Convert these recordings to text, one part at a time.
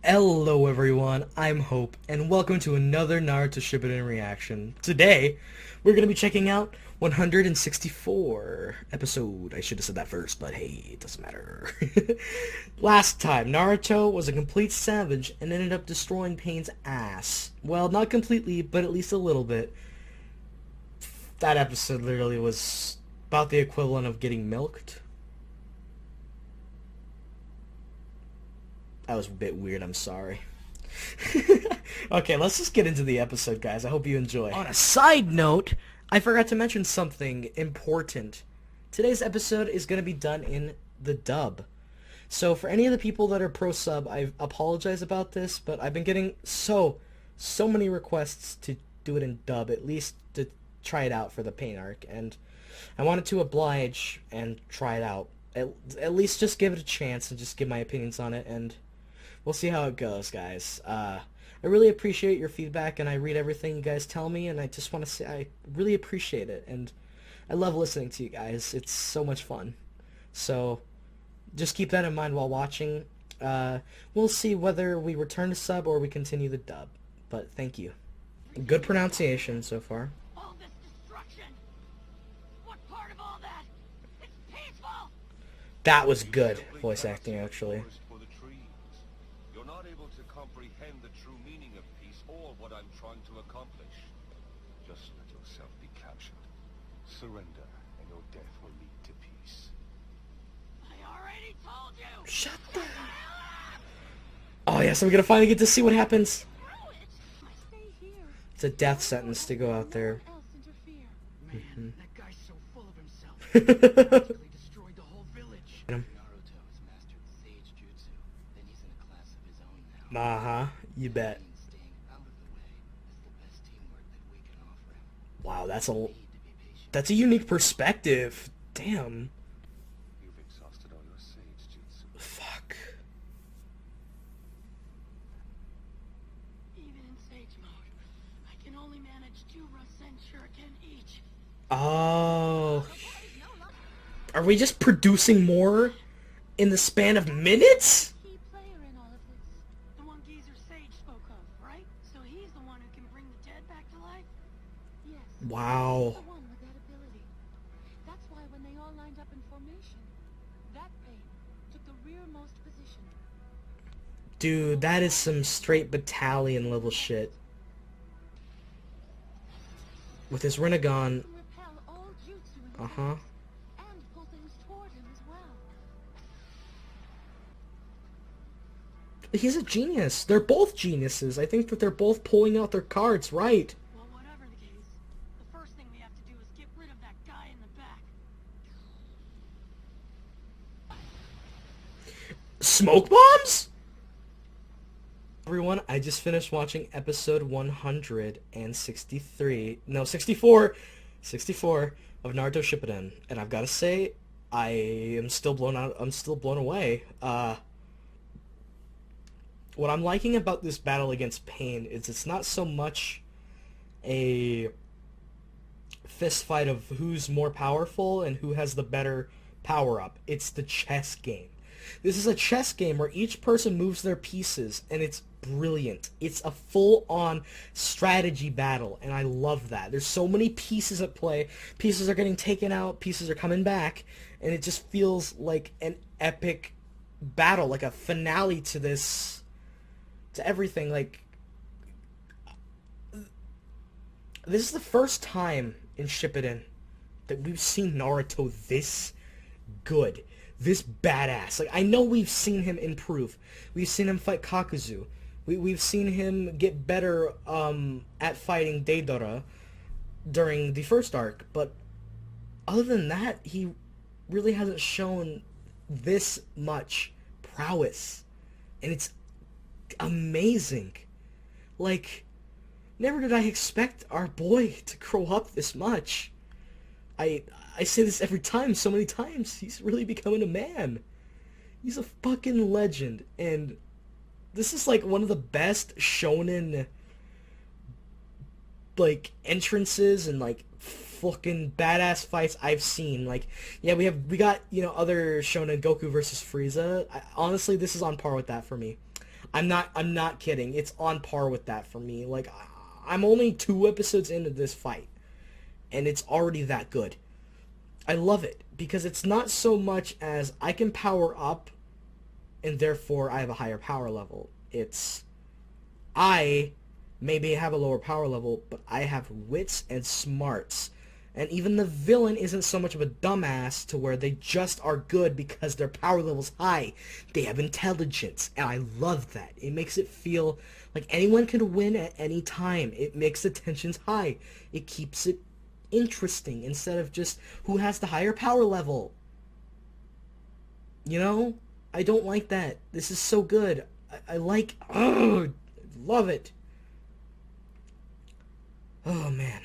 Hello everyone, I'm Hope, and welcome to another Naruto Shippuden reaction. Today, we're going to be checking out 164 episode. I should have said that first, but hey, it doesn't matter. Last time, Naruto was a complete savage and ended up destroying Pain's ass. Well, not completely, but at least a little bit. That episode literally was about the equivalent of getting milked. That was a bit weird, I'm sorry. Okay, let's just get into the episode, guys. I hope you enjoy. On a side note, I forgot to mention something important. Today's episode is going to be done in the dub. So for any of the people that are pro-sub, I apologize about this, but I've been getting so many requests to do it in dub, at least to try it out for the Pain arc, and I wanted to oblige and try it out. At least just give it a chance and just give my opinions on it, and we'll see how it goes, guys. I really appreciate your feedback, and I read everything you guys tell me, and I just want to say I really appreciate it, and I love listening to you guys. It's so much fun. So just keep that in mind while watching. We'll see whether we return to sub or we continue the dub, but thank you. Good pronunciation so far. All this destruction. What part of all that? It's peaceful. That was good voice acting, actually. You're not able to comprehend the true meaning of peace or what I'm trying to accomplish. Just let yourself be captured. Surrender, and your death will lead to peace. I already told you. Shut the hell up! Oh yes, I'm gonna finally get to see what happens. It's a death sentence to go out there. Man, that guy's so full of himself. He actually destroyed the whole village. Naruto has mastered Sage Jutsu. Then he's in a class of his own now. Uh-huh, you bet. Staying out of the way is the best teamwork that we can offer him. Wow, that's Need to be patient. a unique perspective. Damn. You've exhausted all your Sage Jutsu. Fuck. Even in sage mode, I can only manage 2 Rasen Shuriken each. Oh. Are we just producing more in the span of minutes? Key player in all of this. The one geezer Sage spoke of, right? So he's the one who can bring the dead back to life? Yes. Wow. The one with that ability. That's why when they all lined up in formation, that Pain took the rearmost position. Dude, that is some straight battalion level shit. With his Rinnegan. To repel all jutsu in the Uh-huh. and pull things toward him as well. He's a genius. They're both geniuses. I think that they're both pulling out their cards right. Well, whatever the case, the first thing we have to do is get rid of that guy in the back. Smoke bombs? Everyone, I just finished watching episode 163. No, 64. 64 of Naruto Shippuden. And I've got to say, I am still blown out. I'm still blown away. What I'm liking about this battle against Pain is it's not so much a fist fight of who's more powerful and who has the better power-up. It's the chess game. This is a chess game where each person moves their pieces, and it's brilliant. It's a full-on strategy battle, and I love that. There's so many pieces at play. Pieces are getting taken out, pieces are coming back, and it just feels like an epic battle, like a finale to this, to everything. Like, this is the first time in Shippuden that we've seen Naruto this good. This badass. Like, I know we've seen him improve. We've seen him fight Kakuzu. We've seen him get better at fighting Deidara during the first arc. But other than that, he really hasn't shown this much prowess. And it's amazing. Like, never did I expect our boy to grow up this much. I say this every time, so many times. He's really becoming a man. He's a fucking legend. And this is like one of the best shonen like entrances and like fucking badass fights I've seen. Like, yeah, we got, you know, other shonen, Goku versus Frieza. Honestly, this is on par with that for me. I'm not kidding. It's on par with that for me. Like, I'm only 2 episodes into this fight, and it's already that good. I love it because it's not so much as I can power up and therefore I have a higher power level. It's I maybe have a lower power level, but I have wits and smarts. And even the villain isn't so much of a dumbass to where they just are good because their power level's high. They have intelligence, and I love that. It makes it feel like anyone can win at any time. It makes the tensions high. It keeps it interesting instead of just who has the higher power level. You know? I don't like that. This is so good. I like... Oh, love it. Oh, man.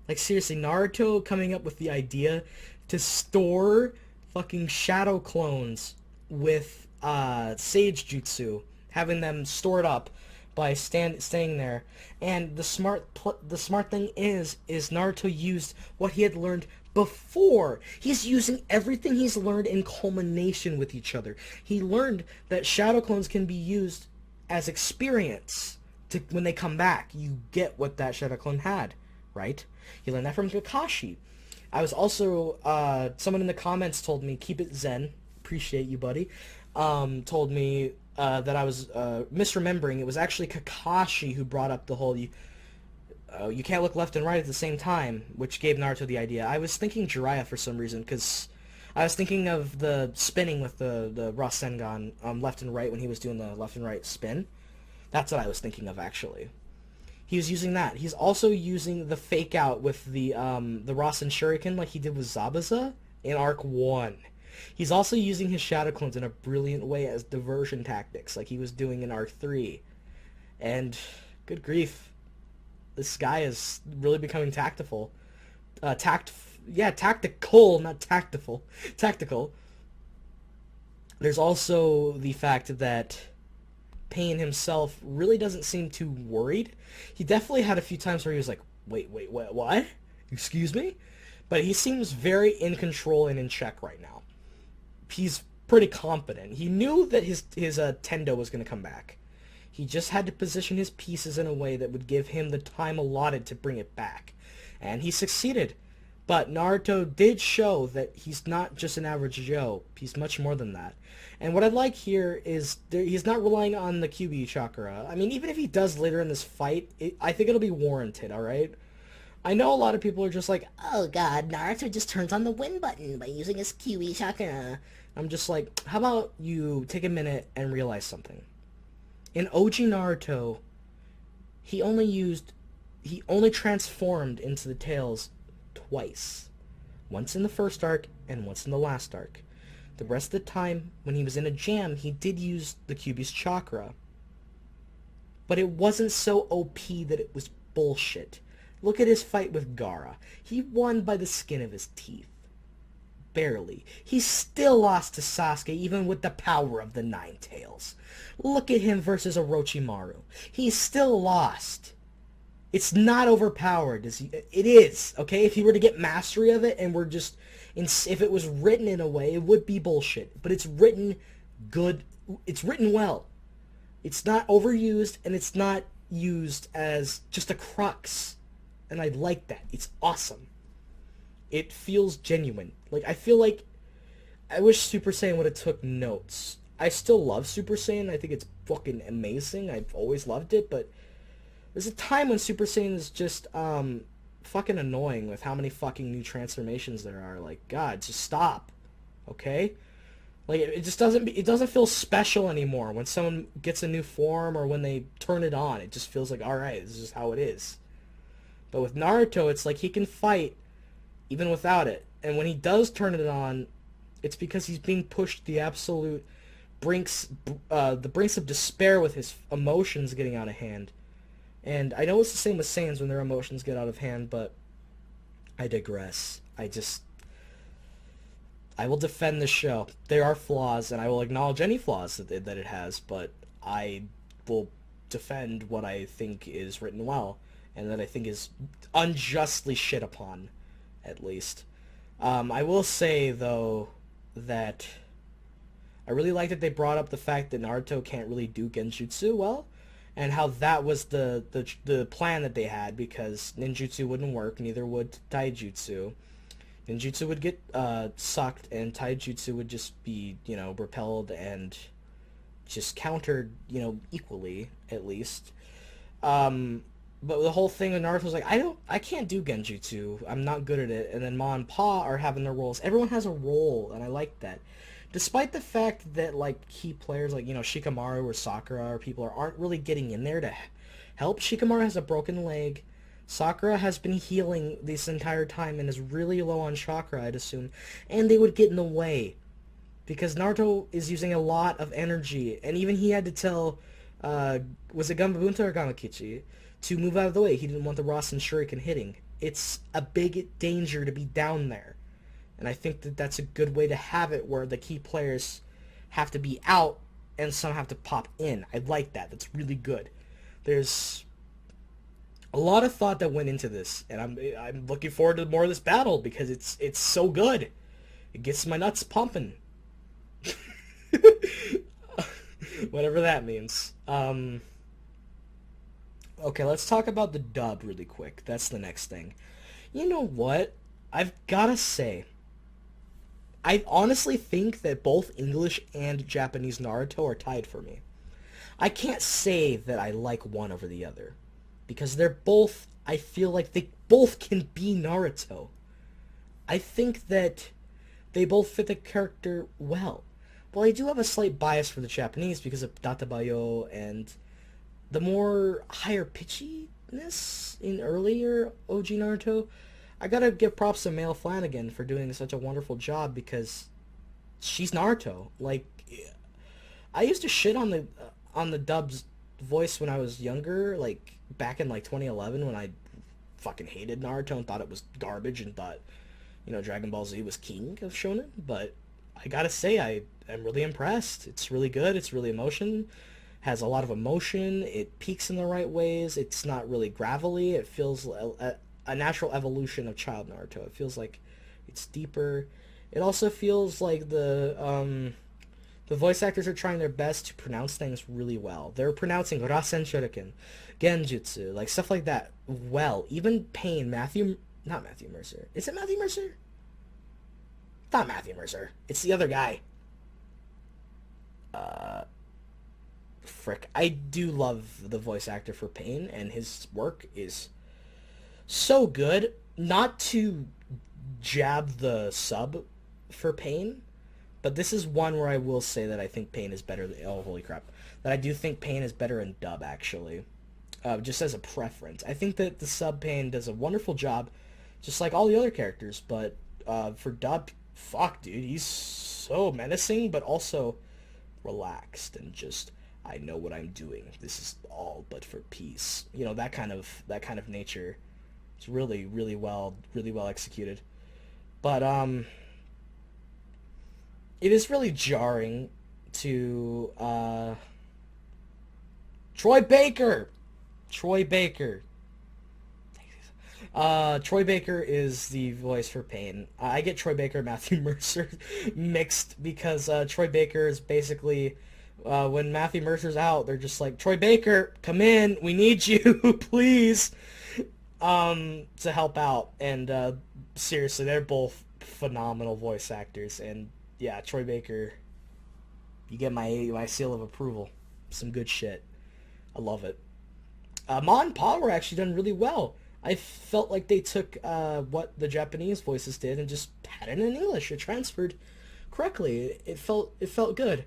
Like, seriously, Naruto coming up with the idea to store fucking shadow clones with Sage Jutsu, having them stored up by staying there. And the smart thing is Naruto used what he had learned before. He's using everything he's learned in culmination with each other. He learned that shadow clones can be used as experience to when they come back. You get what that shadow clone had, right? He learned that from Kakashi. I was also, someone in the comments told me, keep it zen, appreciate you, buddy, told me that I was misremembering. It was actually Kakashi who brought up the whole, you can't look left and right at the same time, which gave Naruto the idea. I was thinking Jiraiya for some reason, because I was thinking of the spinning with the Rasengan left and right when he was doing the left and right spin. That's what I was thinking of, actually. He was using that. He's also using the fake out with the Rasen Shuriken like he did with Zabuza in Arc 1. He's also using his Shadow Clones in a brilliant way as diversion tactics like he was doing in Arc 3. And, good grief, this guy is really becoming tactful. Tactical, not tactful. Tactical. There's also the fact that Pain himself really doesn't seem too worried. He definitely had a few times where he was like, wait, what? Excuse me? But he seems very in control and in check right now. He's pretty confident. He knew that his Tendo was going to come back. He just had to position his pieces in a way that would give him the time allotted to bring it back. And he succeeded. But Naruto did show that he's not just an average Joe. He's much more than that. And what I like here is he's not relying on the QB chakra. I mean, even if he does later in this fight, I think it'll be warranted, alright? I know a lot of people are just like, oh god, Naruto just turns on the win button by using his QB chakra. I'm just like, how about you take a minute and realize something? In OG Naruto, he only transformed into the tails twice. Once in the first arc and once in the last arc. The rest of the time, when he was in a jam, he did use the Kyuubi's chakra. But it wasn't so OP that it was bullshit. Look at his fight with Gaara. He won by the skin of his teeth. Barely. He still lost to Sasuke even with the power of the Nine Tails. Look at him versus Orochimaru. He still lost. It's not overpowered. It is, okay? If he were to get mastery of it and we're just... if it was written in a way, it would be bullshit. But it's written good. It's written well. It's not overused, and it's not used as just a crux. And I like that. It's awesome. It feels genuine. Like, I feel like... I wish Super Saiyan would have took notes. I still love Super Saiyan. I think it's fucking amazing. I've always loved it, but... there's a time when Super Saiyan is just, fucking annoying with how many fucking new transformations there are. Like, God, just stop. Okay? Like, it just doesn't feel special anymore when someone gets a new form or when they turn it on. It just feels like, alright, this is just how it is. But with Naruto, it's like he can fight even without it. And when he does turn it on, it's because he's being pushed the absolute brinks of despair with his emotions getting out of hand. And I know it's the same with Saiyans when their emotions get out of hand, but I digress. I will defend the show. There are flaws, and I will acknowledge any flaws that it has, but I will defend what I think is written well, and that I think is unjustly shit upon, at least. I will say, though, that I really like that they brought up the fact that Naruto can't really do genjutsu well, and how that was the plan that they had, because ninjutsu wouldn't work, neither would taijutsu. Ninjutsu would get sucked, and taijutsu would just be, repelled and just countered, equally, at least. But the whole thing with Naruto was like, I can't do genjutsu. I'm not good at it. And then Ma and Pa are having their roles. Everyone has a role, and I like that. Despite the fact that, like, key players like, Shikamaru or Sakura or people aren't really getting in there to help. Shikamaru has a broken leg. Sakura has been healing this entire time and is really low on chakra, I'd assume. And they would get in the way, because Naruto is using a lot of energy. And even he had to tell, was it Gamabunta or Gamakichi, to move out of the way. He didn't want the Rasen Shuriken hitting. It's a big danger to be down there. And I think that that's a good way to have it, where the key players have to be out and some have to pop in. I like that. That's really good. There's a lot of thought that went into this, and I'm looking forward to more of this battle, because it's so good. It gets my nuts pumping. Whatever that means. Okay, let's talk about the dub really quick. That's the next thing. You know what? I've gotta say, I honestly think that both English and Japanese Naruto are tied for me. I can't say that I like one over the other, because they're both, I feel like they both can be Naruto. I think that they both fit the character well. Well, I do have a slight bias for the Japanese because of Databayo and the more higher pitchiness in earlier OG Naruto. I gotta give props to Male Flanagan for doing such a wonderful job, because she's Naruto. Like, I used to shit on the dub's voice when I was younger, like back in like 2011, when I fucking hated Naruto and thought it was garbage and thought, Dragon Ball Z was king of shonen. But I gotta say, I'm really impressed. It's really good. It's really has a lot of emotion. It peaks in the right ways. It's not really gravelly. It feels a natural evolution of child Naruto. It feels like it's deeper. It also feels like the voice actors are trying their best to pronounce things really well. They're pronouncing Rasen Shuriken, Genjutsu, like stuff like that well. Even Pain, not Matthew Mercer. Is it Matthew Mercer? It's not Matthew Mercer. It's the other guy. Frick. I do love the voice actor for Pain, and his work is so good. Not to jab the sub for Pain, but this is one where I will say that I think Pain is better than, oh holy crap, that I do think Pain is better in dub, actually. Just as a preference. I think that the sub Pain does a wonderful job, just like all the other characters, but for dub, fuck dude, he's so menacing, but also relaxed and just, I know what I'm doing. This is all but for peace. That kind of nature. It's really, really well executed. But it is really jarring to Troy Baker. Troy Baker is the voice for Pain. I get Troy Baker and Matthew Mercer mixed, because Troy Baker is basically, when Matthew Mercer's out, they're just like, Troy Baker, come in, we need you, please, to help out. And seriously, they're both phenomenal voice actors. And yeah, Troy Baker, you get my seal of approval. Some good shit. I love it. Ma and Pa were actually done really well. I felt like they took what the Japanese voices did and just had it in English. It transferred correctly. It felt good.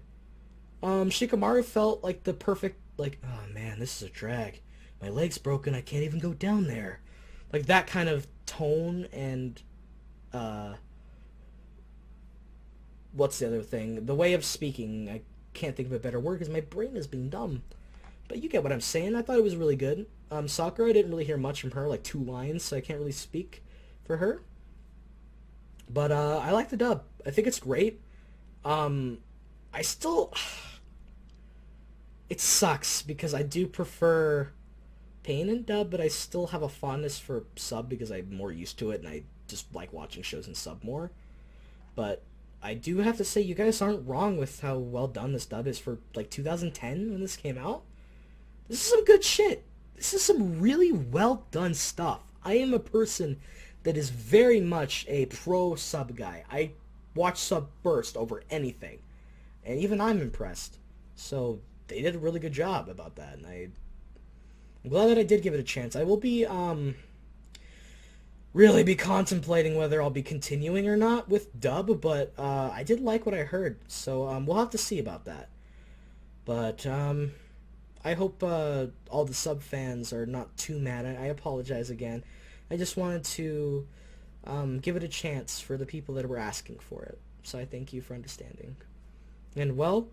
Shikamaru felt like the perfect, like, oh man, this is a drag. My leg's broken. I can't even go down there. Like that kind of tone. And what's the other thing? The way of speaking. I can't think of a better word because my brain is being dumb. But you get what I'm saying. I thought it was really good. Sakura, I didn't really hear much from her, like 2 lines, so I can't really speak for her. But I like the dub. I think it's great. I still... It sucks because I do prefer Pain and dub, but I still have a fondness for sub because I'm more used to it and I just like watching shows in sub more. But I do have to say you guys aren't wrong with how well done this dub is for like 2010 when this came out. This is some good shit. This is some really well done stuff. I am a person that is very much a pro sub guy. I watch sub first over anything. And even I'm impressed. So they did a really good job about that, and I'm glad that I did give it a chance. I will be really be contemplating whether I'll be continuing or not with dub, but I did like what I heard, so we'll have to see about that. But I hope all the sub fans are not too mad. I apologize again. I just wanted to give it a chance for the people that were asking for it. So I thank you for understanding. And well,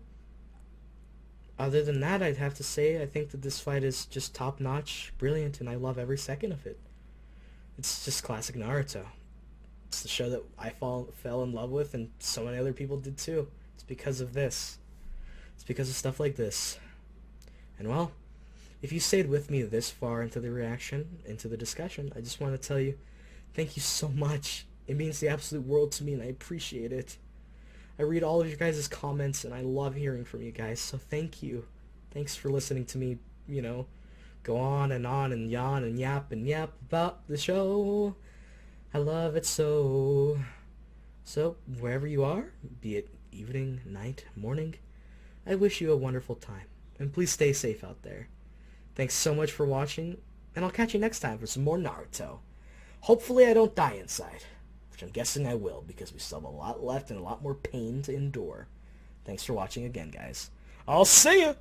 other than that, I'd have to say I think that this fight is just top-notch, brilliant, and I love every second of it. It's just classic Naruto. It's the show that I fell in love with, and so many other people did too. It's because of this. It's because of stuff like this. And well, if you stayed with me this far into the reaction, into the discussion, I just want to tell you, thank you so much. It means the absolute world to me, and I appreciate it. I read all of your guys' comments, and I love hearing from you guys, so thank you. Thanks for listening to me, you know, go on and yawn and yap about the show. I love it so. So, wherever you are, be it evening, night, morning, I wish you a wonderful time. And please stay safe out there. Thanks so much for watching, and I'll catch you next time for some more Naruto. Hopefully I don't die inside, which I'm guessing I will, because we still have a lot left and a lot more pain to endure. Thanks for watching again, guys. I'll see ya!